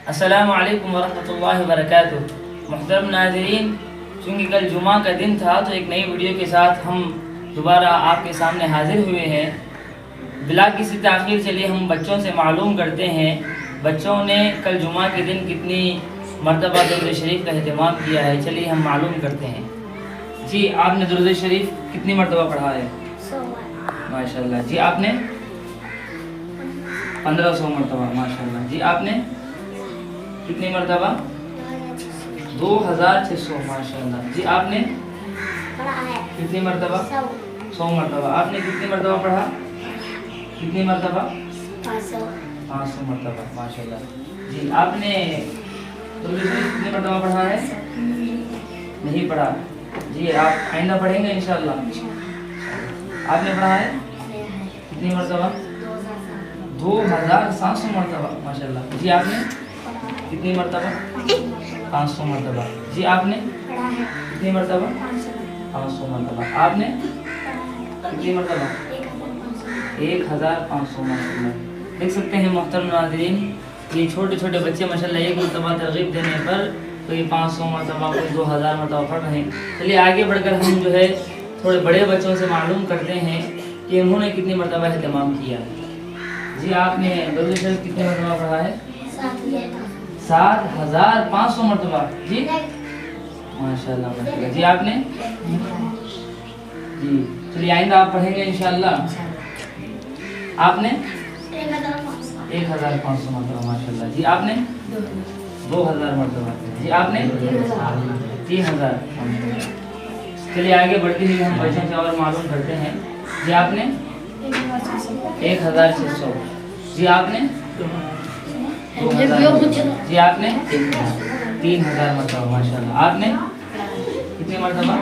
السلام علیکم ورحمۃ اللہ وبرکاتہ۔ محترم ناظرین، چونکہ کل جمعہ کا دن تھا تو ایک نئی ویڈیو کے ساتھ ہم دوبارہ آپ کے سامنے حاضر ہوئے ہیں۔ بلا کسی تاخیر چلیے ہم بچوں سے معلوم کرتے ہیں بچوں نے کل جمعہ کے دن کتنی مرتبہ درود شریف کا اہتمام کیا ہے۔ چلیے ہم معلوم کرتے ہیں۔ جی آپ نے درود شریف کتنی مرتبہ پڑھا ہے؟ ماشاء اللہ۔ جی آپ نے 1500 مرتبہ، ماشاء اللہ۔ جی آپ نے کتنی مرتبہ؟ 2600، ماشاء اللہ۔ جی آپ نے کتنی مرتبہ؟ 100 مرتبہ۔ آپ نے کتنی مرتبہ پڑھا؟ کتنی مرتبہ؟ 500 مرتبہ، ماشاء اللہ۔ جی آپ نے درود شریف کتنی مرتبہ پڑھا ہے؟ نہیں پڑھا۔ جی آپ آئندہ پڑھیں گے انشاءاللہ؟ آپ نے پڑھا ہے کتنی مرتبہ؟ 2700 مرتبہ، ماشاء اللہ۔ جی آپ نے کتنی مرتبہ؟ 500 مرتبہ۔ جی آپ نے کتنی مرتبہ؟ 500 مرتبہ۔ آپ نے کتنی مرتبہ؟ 1500، ماشاء اللہ۔ دیکھ سکتے ہیں محترم ناظرین، یہ چھوٹے چھوٹے بچے ماشاء اللہ ایک مرتبہ ترغیب دینے پر کوئی 500 مرتبہ، کوئی 2000 مرتبہ پڑھ رہے ہیں۔ چلیے آگے بڑھ کر ہم جو ہے تھوڑے بڑے بچوں سے معلوم کرتے ہیں کہ انہوں نے کتنی مرتبہ اہتمام کیا۔ جی آپ نے درود شریف کتنی مرتبہ پڑھا ہے؟ 7500 مرتبہ۔ جی ماشاء اللہ، ماشاء اللہ۔ جی آپ نے؟ جی چلیے آئندہ آپ پڑھیں گے انشاءاللہ۔ آپ نے 1500 مرتبہ، ماشاء اللہ۔ جی آپ نے 2000 مرتبہ۔ جی آپ نے 3000۔ چلیے آگے بڑھتے ہوئے ہم بچوں سے اور معلوم کرتے ہیں۔ جی آپ نے 1600۔ جی آپ نے 2000۔ جی آپ نے 3000 مرتبہ، ماشاء اللہ۔ آپ نے کتنی مرتبہ؟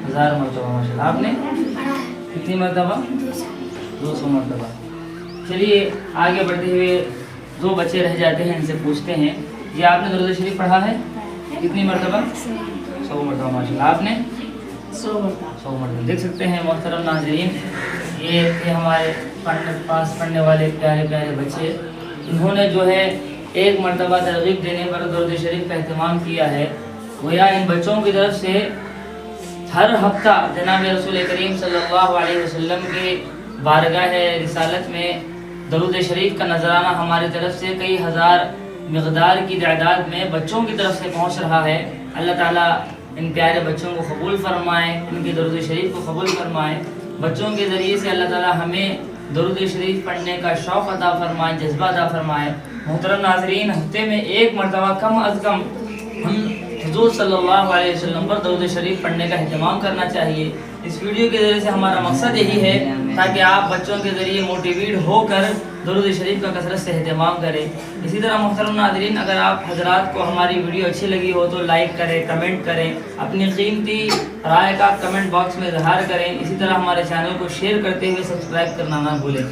1000 مرتبہ، ماشاء اللہ۔ آپ نے کتنی مرتبہ؟ 200 مرتبہ۔ چلیے آگے بڑھتے ہوئے دو بچے رہ جاتے ہیں، ان سے پوچھتے ہیں۔ جی آپ نے درود شریف پڑھا ہے کتنی مرتبہ؟ 100 مرتبہ، ماشاء اللہ۔ آپ نے 100 مرتبہ۔ دیکھ سکتے ہیں محترم ناظرین، یہ تھے ہمارے پاس پڑھنے والے پیارے پیارے بچے۔ انہوں نے جو ہے ایک مرتبہ ترغیب دینے پر درود شریف کا اہتمام کیا ہے۔ گویا ان بچوں کی طرف سے ہر ہفتہ جناب رسول کریم صلی اللہ علیہ وسلم کی بارگاہ رسالت میں درود شریف کا نذرانہ ہماری طرف سے کئی ہزار مقدار کی تعداد میں بچوں کی طرف سے پہنچ رہا ہے۔ اللہ تعالیٰ ان پیارے بچوں کو قبول فرمائے، ان کے درود شریف کو قبول فرمائے۔ بچوں کے ذریعے سے اللہ تعالیٰ ہمیں درود شریف پڑھنے کا شوق عطا فرمائے، جذبہ عطا فرمائے۔ محترم ناظرین، ہفتے میں ایک مرتبہ کم از کم ہم حضور صلی اللہ علیہ وسلم پر درود شریف پڑھنے کا اہتمام کرنا چاہیے۔ اس ویڈیو کے ذریعے سے ہمارا مقصد یہی ہے تاکہ آپ بچوں کے ذریعے موٹیویٹ ہو کر درود شریف کا کثرت سے اہتمام کریں۔ اسی طرح محترم ناظرین، اگر آپ حضرات کو ہماری ویڈیو اچھی لگی ہو تو لائک کریں، کمنٹ کریں، اپنی قیمتی رائے کا کمنٹ باکس میں اظہار کریں۔ اسی طرح ہمارے چینل کو شیئر کرتے ہوئے سبسکرائب کرنا نہ بھولیں۔